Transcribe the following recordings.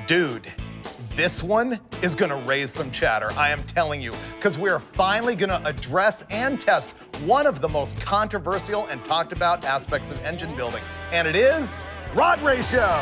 Dude, this one is gonna raise some chatter, I am telling you, because we're finally gonna address and test one of the most controversial and talked about aspects of engine building, and it is rod ratio.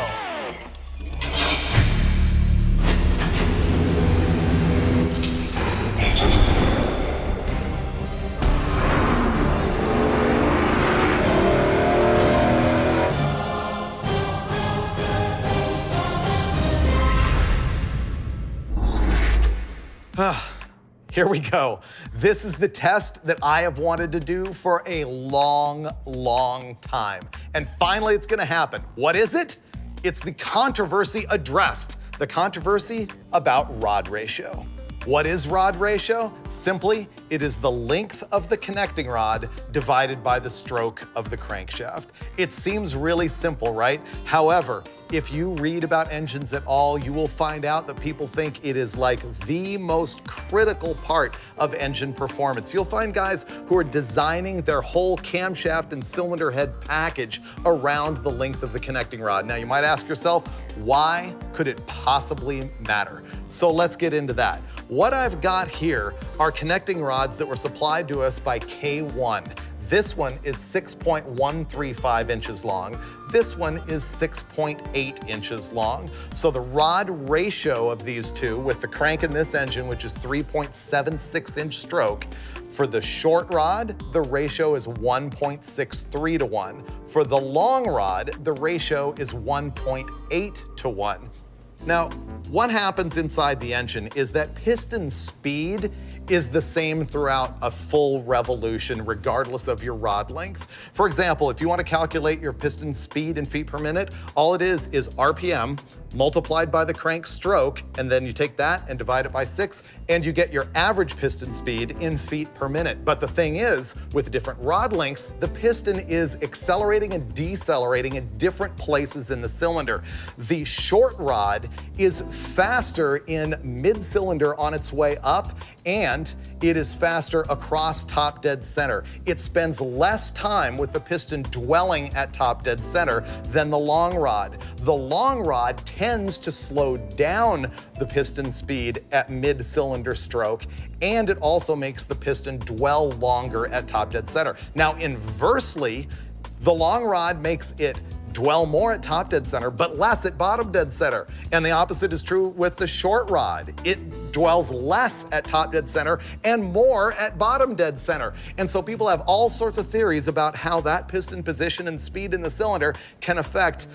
Here we go. This is the test that I have wanted to do for a long, long time. And finally, it's gonna happen. What is it? It's the controversy addressed. The controversy about rod ratio. What is rod ratio? Simply, it is the length of the connecting rod divided by the stroke of the crankshaft. It seems really simple, right? However, if you read about engines at all, you will find out that people think it is like the most critical part of engine performance. You'll find guys who are designing their whole camshaft and cylinder head package around the length of the connecting rod. Now you might ask yourself, why could it possibly matter? So let's get into that. What I've got here are connecting rods that were supplied to us by K1. This one is 6.135 inches long. This one is 6.8 inches long. So the rod ratio of these two, with the crank in this engine, which is 3.76 inch stroke, for the short rod, the ratio is 1.63 to 1. For the long rod, the ratio is 1.8 to 1. Now, what happens inside the engine is that piston speed is the same throughout a full revolution, regardless of your rod length. For example, if you want to calculate your piston speed in feet per minute, all it is RPM multiplied by the crank stroke, and then you take that and divide it by 6, and you get your average piston speed in feet per minute. But the thing is, with different rod lengths, the piston is accelerating and decelerating in different places in the cylinder. The short rod is faster in mid-cylinder on its way up, and it is faster across top dead center. It spends less time with the piston dwelling at top dead center than the long rod. The long rod tends to slow down the piston speed at mid-cylinder stroke, and it also makes the piston dwell longer at top dead center. Now, inversely, the long rod makes it dwell more at top dead center, but less at bottom dead center. And the opposite is true with the short rod. It dwells less at top dead center and more at bottom dead center. And so people have all sorts of theories about how that piston position and speed in the cylinder can affect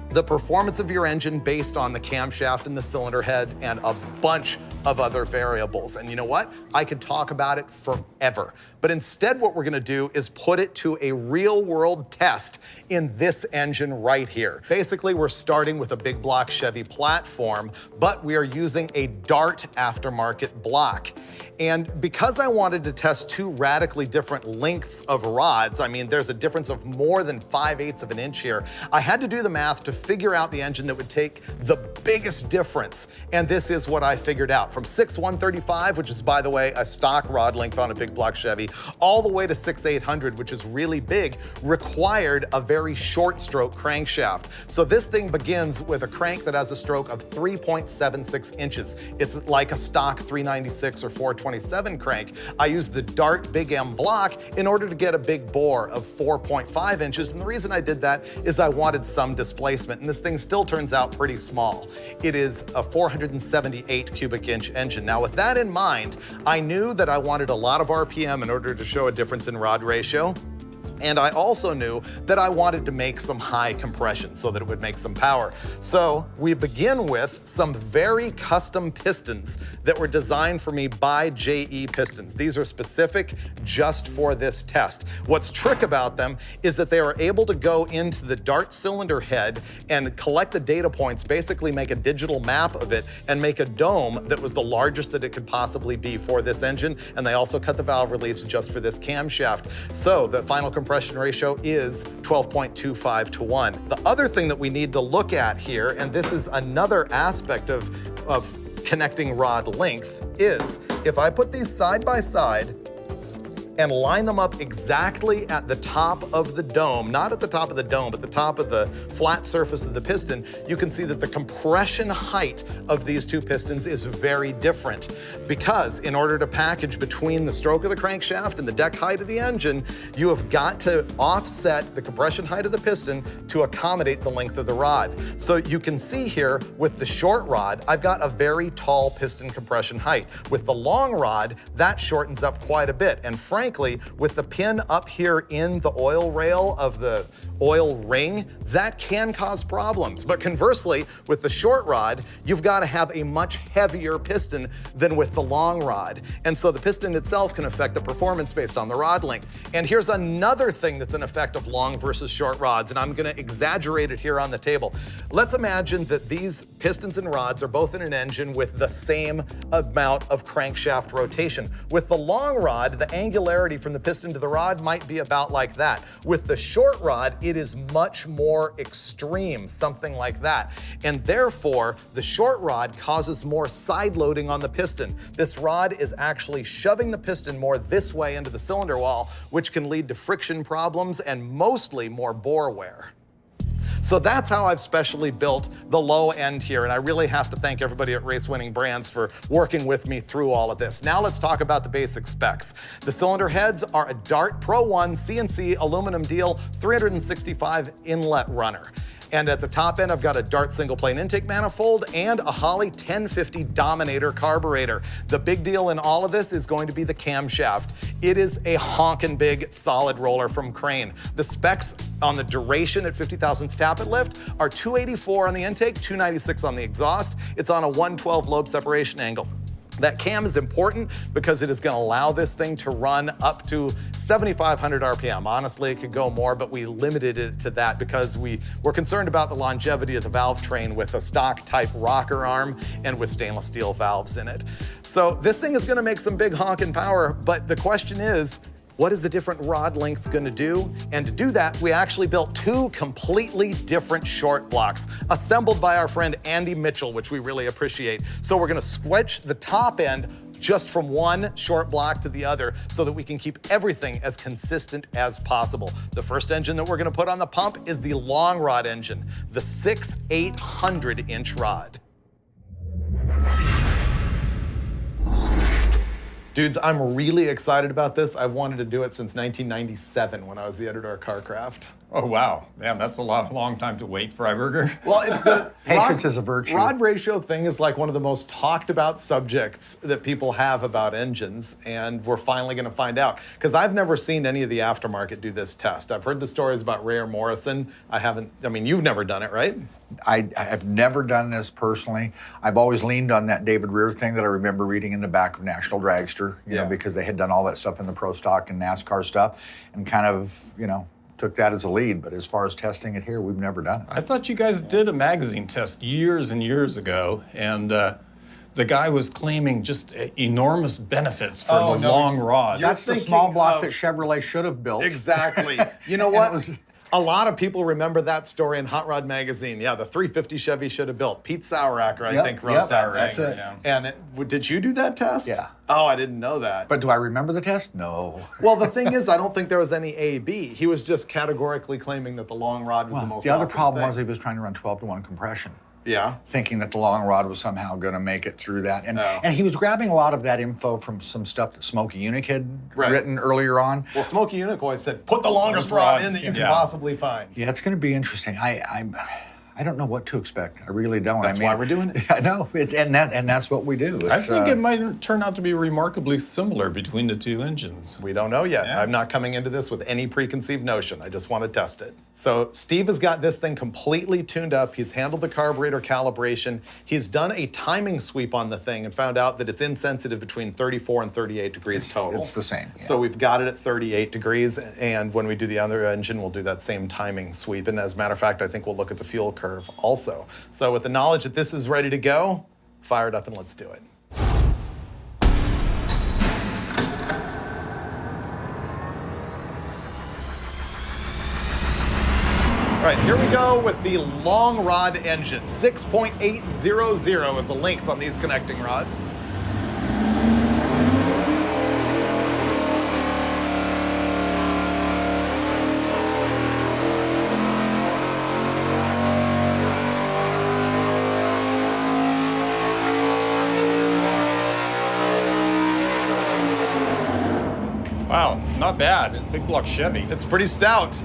the performance of your engine based on the camshaft and the cylinder head and a bunch of other variables. And you know what? I could talk about it forever. But instead, what we're gonna do is put it to a real world test in this engine right here. Basically, we're starting with a big block Chevy platform, but we are using a Dart aftermarket block. And because I wanted to test two radically different lengths of rods, I mean, there's a difference of more than 5/8 of an inch here, I had to do the math to figure out the engine that would take the biggest difference. And this is what I figured out. From 6.135, which is, by the way, a stock rod length on a big block Chevy, all the way to 6.800, which is really big, required a very short stroke crankshaft. So this thing begins with a crank that has a stroke of 3.76 inches. It's like a stock 396 or 427 crank. I used the Dart Big M block in order to get a big bore of 4.5 inches. And the reason I did that is I wanted some displacement. And this thing still turns out pretty small. It is a 478 cubic inch engine. Now, with that in mind, I knew that I wanted a lot of RPM in order to show a difference in rod ratio. And I also knew that I wanted to make some high compression so that it would make some power. So we begin with some very custom pistons that were designed for me by JE Pistons. These are specific just for this test. What's trick about them is that they are able to go into the Dart cylinder head and collect the data points, basically make a digital map of it, and make a dome that was the largest that it could possibly be for this engine. And they also cut the valve reliefs just for this camshaft. So the final compression ratio is 12.25 to 1. The other thing that we need to look at here, and this is another aspect of connecting rod length, is if I put these side by side, and line them up exactly at the top of the dome, not at the top of the dome, but the top of the flat surface of the piston, you can see that the compression height of these two pistons is very different, because in order to package between the stroke of the crankshaft and the deck height of the engine, you have got to offset the compression height of the piston to accommodate the length of the rod. So you can see here with the short rod, I've got a very tall piston compression height. With the long rod, that shortens up quite a bit. And frankly, with the pin up here in the oil rail of the oil ring, that can cause problems. But conversely, with the short rod, you've got to have a much heavier piston than with the long rod. And so the piston itself can affect the performance based on the rod length. And here's another thing that's an effect of long versus short rods, and I'm gonna exaggerate it here on the table. Let's imagine that these pistons and rods are both in an engine with the same amount of crankshaft rotation. With the long rod, the angularity from the piston to the rod might be about like that. With the short rod, it is much more extreme, something like that. And therefore, the short rod causes more side loading on the piston. This rod is actually shoving the piston more this way into the cylinder wall, which can lead to friction problems and mostly more bore wear. So that's how I've specially built the low end here, and I really have to thank everybody at Race Winning Brands for working with me through all of this. Now let's talk about the basic specs. The cylinder heads are a Dart Pro 1 CNC aluminum deal 365 inlet runner. And at the top end, I've got a Dart single plane intake manifold and a Holley 1050 Dominator carburetor. The big deal in all of this is going to be the camshaft. It is a honkin' big solid roller from Crane. The specs on the duration at 50 thousandths tappet lift are 284 on the intake, 296 on the exhaust. It's on a 112 lobe separation angle. That cam is important because it is going to allow this thing to run up to 7,500 RPM. Honestly, it could go more, but we limited it to that because we were concerned about the longevity of the valve train with a stock type rocker arm and with stainless steel valves in it. So this thing is going to make some big honking power, but the question is, what is the different rod length gonna do? And to do that, we actually built two completely different short blocks, assembled by our friend Andy Mitchell, which we really appreciate. So we're gonna switch the top end just from one short block to the other so that we can keep everything as consistent as possible. The first engine that we're gonna put on the pump is the long rod engine, the 6/800-inch rod. Dudes, I'm really excited about this. I've wanted to do it since 1997 when I was the editor of CarCraft. Oh, wow. Man, that's a long time to wait, Freiberger. Well, patience is a virtue. Rod ratio thing is like one of the most talked about subjects that people have about engines, and we're finally gonna find out. Because I've never seen any of the aftermarket do this test. I've heard the stories about Ray or Morrison. I mean, you've never done it, right? I've never done this personally. I've always leaned on that David Rear thing that I remember reading in the back of National Dragster, you know, because they had done all that stuff in the Pro Stock and NASCAR stuff, and kind of, you know, took that as a lead. But as far as testing it here, we've never done it. I thought you guys did a magazine test years and years ago, and the guy was claiming just enormous benefits for the long rod. That's the small block that Chevrolet should have built. Exactly. You know what? A lot of people remember that story in Hot Rod Magazine. Yeah, the 350 Chevy should have built. Pete Saueracker, I think, wrote that. That's it. Yeah. And did you do that test? Yeah. Oh, I didn't know that. But do I remember the test? No. Well, the thing is, I don't think there was any A/B. He was just categorically claiming that the long rod was the most awesome The other problem thing. was he was trying to run 12-to-1 compression. Yeah. Thinking that the long rod was somehow going to make it through that. And he was grabbing a lot of that info from some stuff that Smokey Unick had written earlier on. Well, Smokey Unick always said, put the longest rod in that you can possibly find. Yeah, it's going to be interesting. I don't know what to expect. I really don't. That's why we're doing it. I know, and that's what we do. I think it might turn out to be remarkably similar between the two engines. We don't know yet. Yeah. I'm not coming into this with any preconceived notion. I just want to test it. So Steve has got this thing completely tuned up. He's handled the carburetor calibration. He's done a timing sweep on the thing and found out that it's insensitive between 34 and 38 degrees total. It's the same. Yeah. So we've got it at 38 degrees, and when we do the other engine, we'll do that same timing sweep. And as a matter of fact, I think we'll look at the fuel curve also. So with the knowledge that this is ready to go, fire it up and let's do it. All right, here we go with the long rod engine. 6.800 is the length on these connecting rods. not bad. Big block Chevy. It's pretty stout.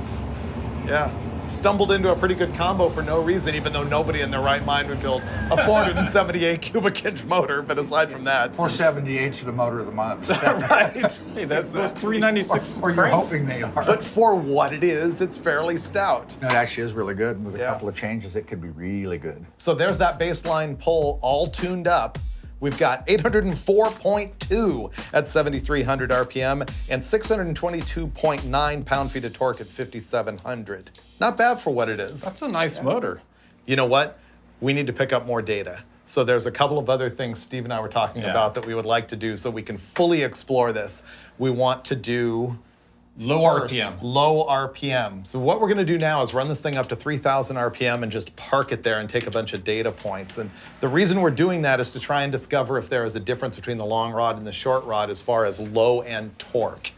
Yeah. Stumbled into a pretty good combo for no reason, even though nobody in their right mind would build a 478 cubic inch motor. But aside from that, 478 to the motor of the month. right? Hey, that's those 396 or you're cranks. hoping they are. But for what it is, it's fairly stout. No, it actually is really good. With a Yeah. couple of changes, it could be really good. So there's that baseline pull all tuned up. We've got 804.2 at 7,300 RPM and 622.9 pound-feet of torque at 5,700. Not bad for what it is. That's a nice motor. You know what? We need to pick up more data. So there's a couple of other things Steve and I were talking about that we would like to do so we can fully explore this. We want to do Low first, RPM. low RPM. So what we're gonna do now is run this thing up to 3,000 RPM and just park it there and take a bunch of data points. And the reason we're doing that is to try and discover if there is a difference between the long rod and the short rod as far as low end torque.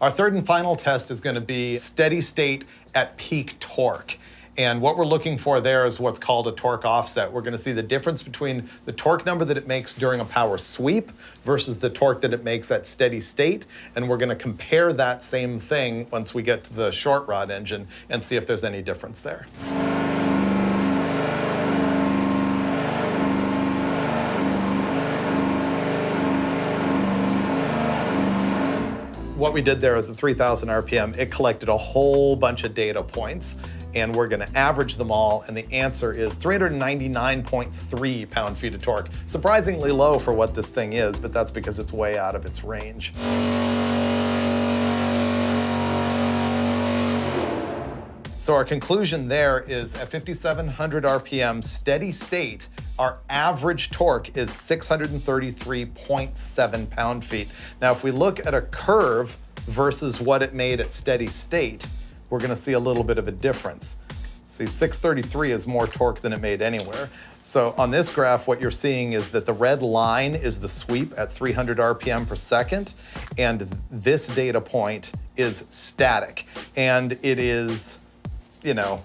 Our third and final test is gonna be steady state at peak torque. And what we're looking for there is what's called a torque offset. We're gonna see the difference between the torque number that it makes during a power sweep versus the torque that it makes at steady state. And we're gonna compare that same thing once we get to the short rod engine and see if there's any difference there. What we did there is the 3,000 RPM, it collected a whole bunch of data points, and we're gonna average them all, and the answer is 399.3 pound-feet of torque. Surprisingly low for what this thing is, but that's because it's way out of its range. So our conclusion there is at 5,700 RPM steady state, our average torque is 633.7 pound-feet. Now, if we look at a curve versus what it made at steady state, we're gonna see a little bit of a difference. See, 633 is more torque than it made anywhere. So on this graph, what you're seeing is that the red line is the sweep at 300 RPM per second, and this data point is static. And it is, you know,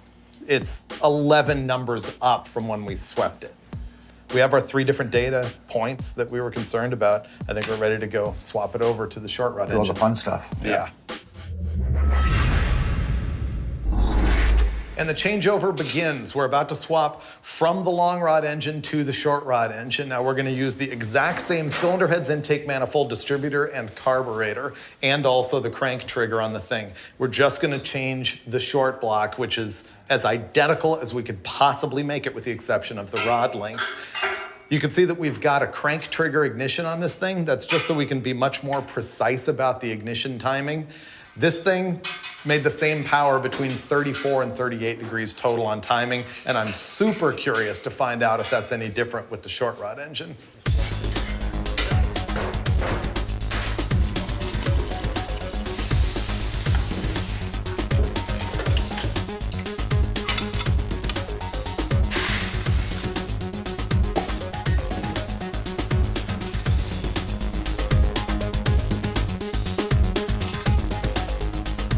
it's 11 numbers up from when we swept it. We have our 3 different data points that we were concerned about. I think we're ready to go swap it over to the short rod All engine. the fun stuff. Yeah. And the changeover begins. We're about to swap from the long rod engine to the short rod engine. Now we're gonna use the exact same cylinder heads, intake manifold, distributor, and carburetor, and also the crank trigger on the thing. We're just gonna change the short block, which is as identical as we could possibly make it with the exception of the rod length. You can see that we've got a crank trigger ignition on this thing. That's just so we can be much more precise about the ignition timing. This thing made the same power between 34 and 38 degrees total on timing, and I'm super curious to find out if that's any different with the short rod engine.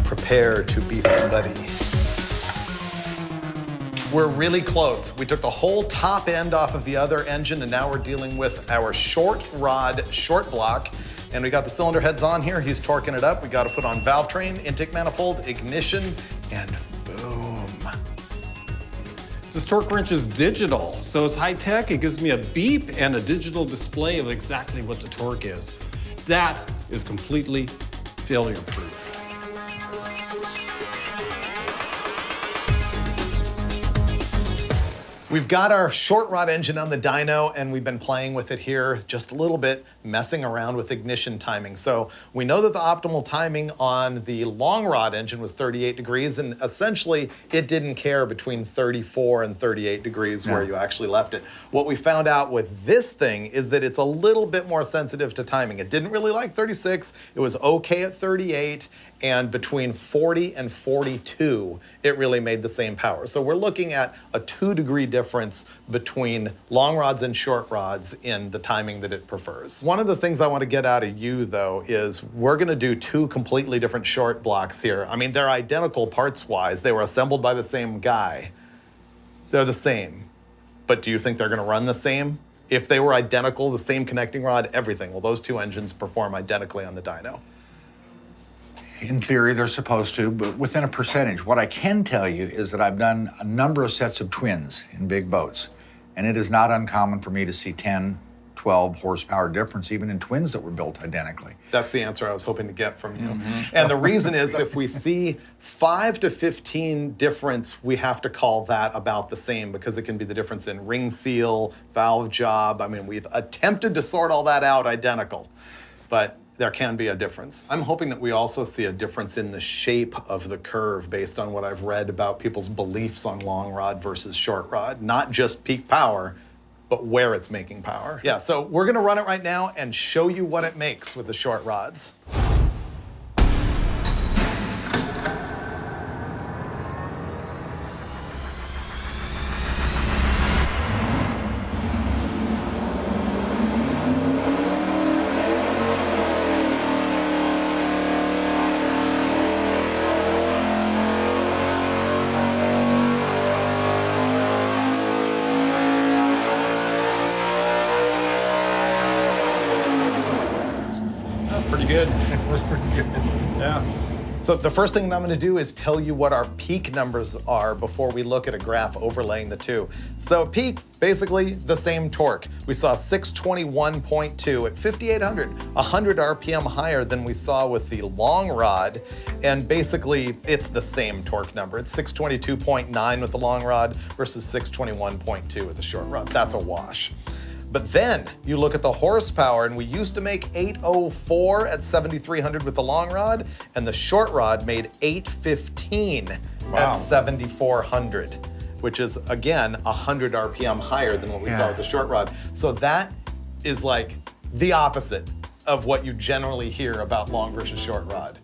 Prepare to be somebody. We're really close. We took the whole top end off of the other engine, and now we're dealing with our short rod, short block. And we got the cylinder heads on here. He's torquing it up. We got to put on valve train, intake manifold, ignition, and boom. This torque wrench is digital, so it's high tech. It gives me a beep and a digital display of exactly what the torque is. That is completely failure proof. We've got our short rod engine on the dyno, and we've been playing with it here just a little bit, messing around with ignition timing. So we know that the optimal timing on the long rod engine was 38 degrees, and essentially it didn't care between 34 and 38 degrees where you actually left it. What we found out with this thing is that it's a little bit more sensitive to timing. It didn't really like 36, it was okay at 38, and between 40 and 42, it really made the same power. So we're looking at a 2-degree difference between long rods and short rods in the timing that it prefers. One of the things I want to get out of you, though, is we're going to do 2 completely different short blocks here. I mean, they're identical parts-wise. They were assembled by the same guy. They're the same. But do you think they're going to run the same? If they were identical, the same connecting rod, everything, well, those 2 engines perform identically on the dyno. In theory, they're supposed to, but within a percentage. What I can tell you is that I've done a number of sets of twins in big boats, and it is not uncommon for me to see 10, 12 horsepower difference, even in twins that were built identically. That's the answer I was hoping to get from you. And the reason is if we see 5 to 15 difference, we have to call that about the same because it can be the difference in ring seal, valve job. I mean, we've attempted to sort all that out identical, but there can be a difference. I'm hoping that we also see a difference in the shape of the curve based on what I've read about people's beliefs on long rod versus short rod, not just peak power, but where it's making power. Yeah, so we're gonna run it right now and show you what it makes with the short rods. Pretty good. It was pretty good. Yeah. So the first thing that I'm gonna do is tell you what our peak numbers are before we look at a graph overlaying the two. So peak, basically the same torque. We saw 621.2 at 5,800, 100 RPM higher than we saw with the long rod. And basically it's the same torque number. It's 622.9 with the long rod versus 621.2 with the short rod. That's a wash. But then you look at the horsepower, and we used to make 804 at 7,300 with the long rod, and the short rod made 815 at 7,400, which is, again, 100 RPM higher than what we saw with the short rod. So that is like the opposite of what you generally hear about long versus short rod.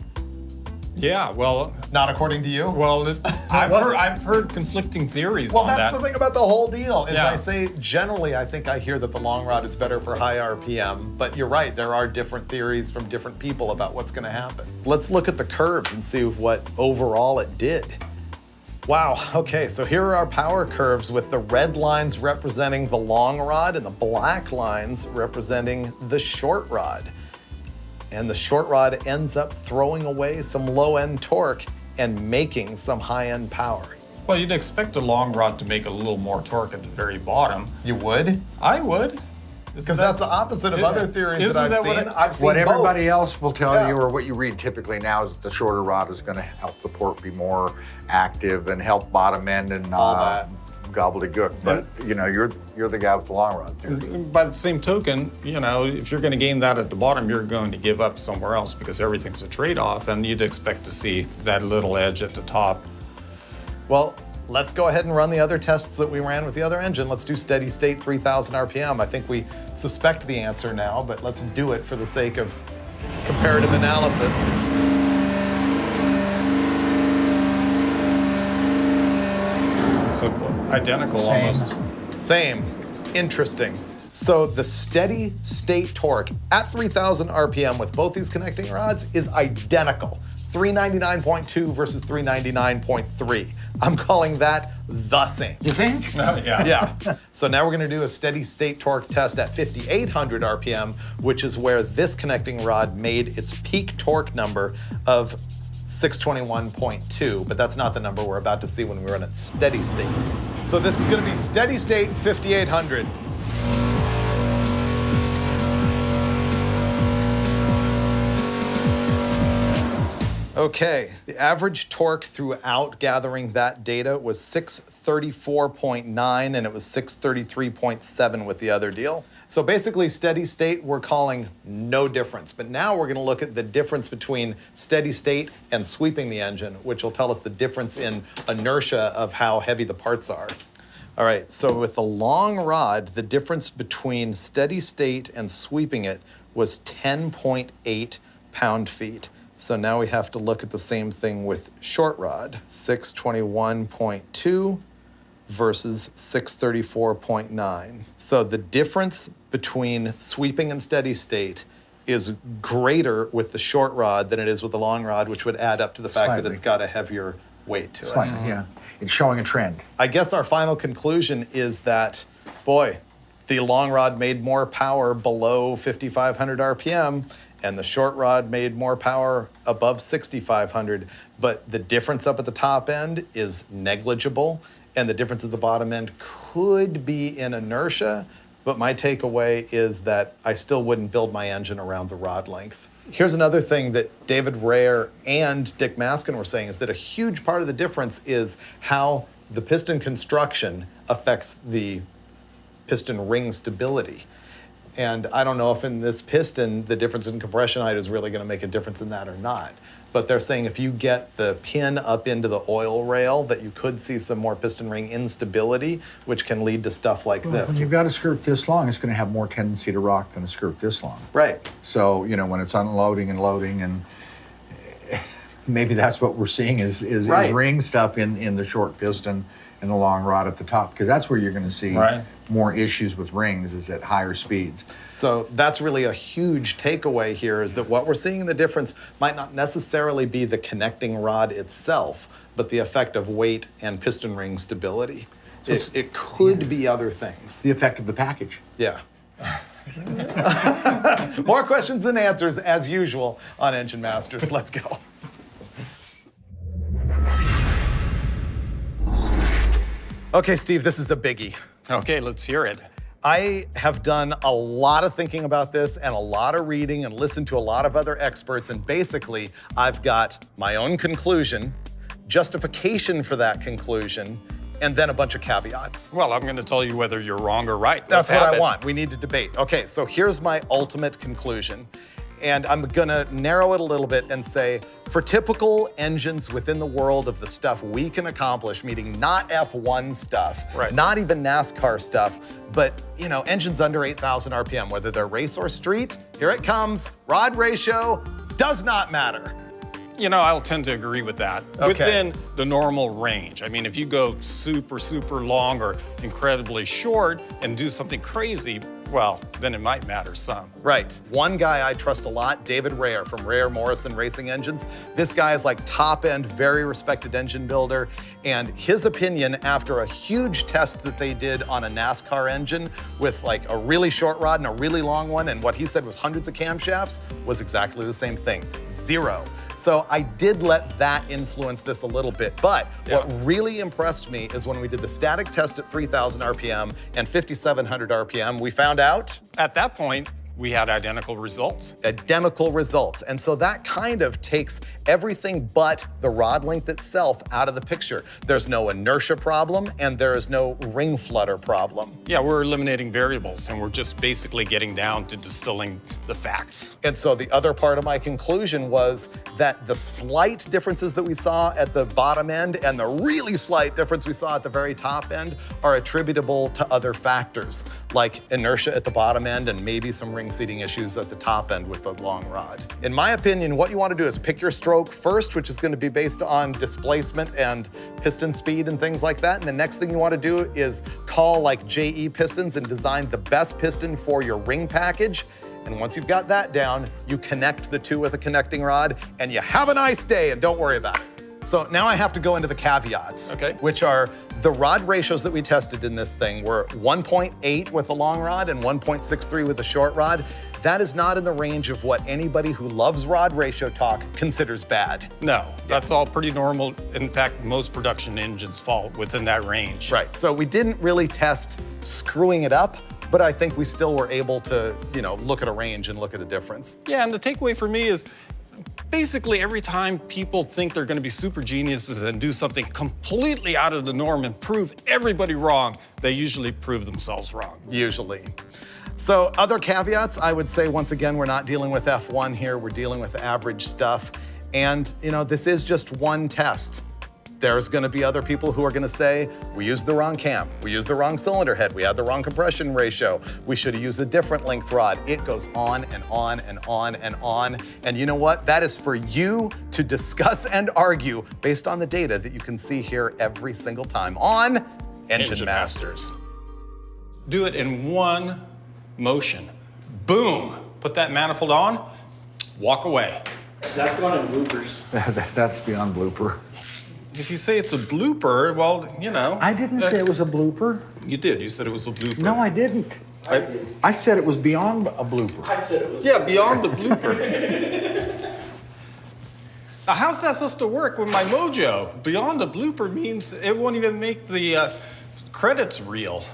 Yeah, well, Not according to you? well, I've heard conflicting theories Well, on that's that. the thing about the whole deal. Is Yeah. I say generally, I think I hear that the long rod is better for high RPM, but you're right, there are different theories from different people about what's gonna happen. Let's look at the curves and see what overall it did. Wow, okay, so here are our power curves with the red lines representing the long rod and the black lines representing the short rod. And the short rod ends up throwing away some low-end torque and making some high-end power. Well, you'd expect a long rod to make a little more torque at the very bottom. You would? I would. Because that's the opposite of other theories that I've seen. I've seen What both. everybody else will tell Yeah. you, or what you read typically now, is that the shorter rod is going to help the port be more active and help bottom end and All that. gobbledygook. But you know, you're the guy with the long rod theory. By the same token, you know, if you're going to gain that at the bottom, you're going to give up somewhere else because everything's a trade-off, and you'd expect to see that little edge at the top. Well, let's go ahead and run the other tests that we ran with the other engine. Let's do steady state 3,000 RPM. I think we suspect the answer now, but let's do it for the sake of comparative analysis. So identical almost. Same. Interesting. So the steady state torque at 3,000 RPM with both these connecting rods is identical. 399.2 versus 399.3. I'm calling that the same. You think? Yeah. Yeah. So now we're gonna do a steady state torque test at 5,800 RPM, which is where this connecting rod made its peak torque number of 621.2, but that's not the number we're about to see when we run at steady state. So this is gonna be steady state 5,800. Okay, the average torque throughout gathering that data was 634.9, and it was 633.7 with the other deal. So basically steady state, we're calling no difference. But now we're gonna look at the difference between steady state and sweeping the engine, which will tell us the difference in inertia of how heavy the parts are. All right, so with the long rod, the difference between steady state and sweeping it was 10.8 pound-feet. So now we have to look at the same thing with short rod, 621.2 versus 634.9. So the difference between sweeping and steady state is greater with the short rod than it is with the long rod, which would add up to the fact that Slightly. it's got a heavier weight to it. Slightly, yeah. It's showing a trend. I guess our final conclusion is that, boy, the long rod made more power below 5,500 RPM, and the short rod made more power above 6,500, but the difference up at the top end is negligible, and the difference at the bottom end could be in inertia, but my takeaway is that I still wouldn't build my engine around the rod length. Here's another thing that David Rare and Dick Maskin were saying, is that a huge part of the difference is how the piston construction affects the piston ring stability. And I don't know if in this piston, the difference in compression height is really gonna make a difference in that or not. But they're saying if you get the pin up into the oil rail, that you could see some more piston ring instability, which can lead to stuff like this. When you've got a skirt this long, it's gonna have more tendency to rock than a skirt this long. Right. So, you know, when it's unloading and loading, and maybe that's what we're seeing is Right. ring stuff in the short piston and the long rod at the top, because that's where you're gonna see more issues with rings, is at higher speeds. So that's really a huge takeaway here, is that what we're seeing in the difference might not necessarily be the connecting rod itself, but the effect of weight and piston ring stability. So It could be other things. The effect of the package. Yeah. More questions than answers, as usual, on Engine Masters. Let's go. Okay, Steve, this is a biggie. Okay, let's hear it. I have done a lot of thinking about this and a lot of reading and listened to a lot of other experts, and basically I've got my own conclusion, justification for that conclusion, and then a bunch of caveats. Well, I'm gonna tell you whether you're wrong or right. That's Let's what have I it. want. We need to debate. Okay, so here's my ultimate conclusion. And I'm gonna narrow it a little bit and say, for typical engines within the world of the stuff we can accomplish, meaning not F1 stuff, Right. not even NASCAR stuff, but you know, engines under 8,000 RPM, whether they're race or street, here it comes, rod ratio does not matter. You know, I'll tend to agree with that. Okay. Within the normal range. I mean, if you go super, super long or incredibly short and do something crazy, well, then it might matter some. Right. One guy I trust a lot, David Rare from Rare Morrison Racing Engines. This guy is like top end, very respected engine builder. And his opinion after a huge test that they did on a NASCAR engine with like a really short rod and a really long one, and what he said was hundreds of camshafts, was exactly the same thing, 0. So I did let that influence this a little bit, but what really impressed me is when we did the static test at 3,000 RPM and 5,700 RPM, we found out At that point, we had identical results. identical results. And so that kind of takes everything but the rod length itself out of the picture. There's no inertia problem and there is no ring flutter problem. Yeah, we're eliminating variables and we're just basically getting down to distilling the facts. And so the other part of my conclusion was that the slight differences that we saw at the bottom end and the really slight difference we saw at the very top end are attributable to other factors, like inertia at the bottom end and maybe some ring seating issues at the top end with the long rod. In my opinion, what you want to do is pick your stroke first, which is going to be based on displacement and piston speed and things like that. And the next thing you want to do is call like JE pistons and design the best piston for your ring package. And once you've got that down, you connect the two with a connecting rod and you have a nice day and don't worry about it. So now I have to go into the caveats, Okay. which are the rod ratios that we tested in this thing were 1.8 with the long rod and 1.63 with the short rod. That is not in the range of what anybody who loves rod ratio talk considers bad. No, that's all pretty normal. In fact, most production engines fall within that range. Right, so we didn't really test screwing it up, but I think we still were able to, you know, look at a range and look at a difference. Yeah, and the takeaway for me is basically every time people think they're gonna be super geniuses and do something completely out of the norm and prove everybody wrong, they usually prove themselves wrong. Usually. So other caveats, I would say, once again, we're not dealing with F1 here, we're dealing with average stuff. And, you know, this is just one test. There's gonna be other people who are gonna say, we used the wrong cam, we used the wrong cylinder head, we had the wrong compression ratio, we should have used a different length rod. It goes on and on and on and on. And you know what? That is for you to discuss and argue based on the data that you can see here every single time on Engine Masters. Do it in one motion. Boom, put that manifold on, walk away. That's going in bloopers. That's beyond blooper. If you say it's a blooper, well, you know. I didn't say it was a blooper. You did, you said it was a blooper. No, I didn't. I said it was beyond a blooper. I said it was. Yeah, beyond the blooper. Now, how's that supposed to work with my mojo? Beyond the blooper means it won't even make the credits reel.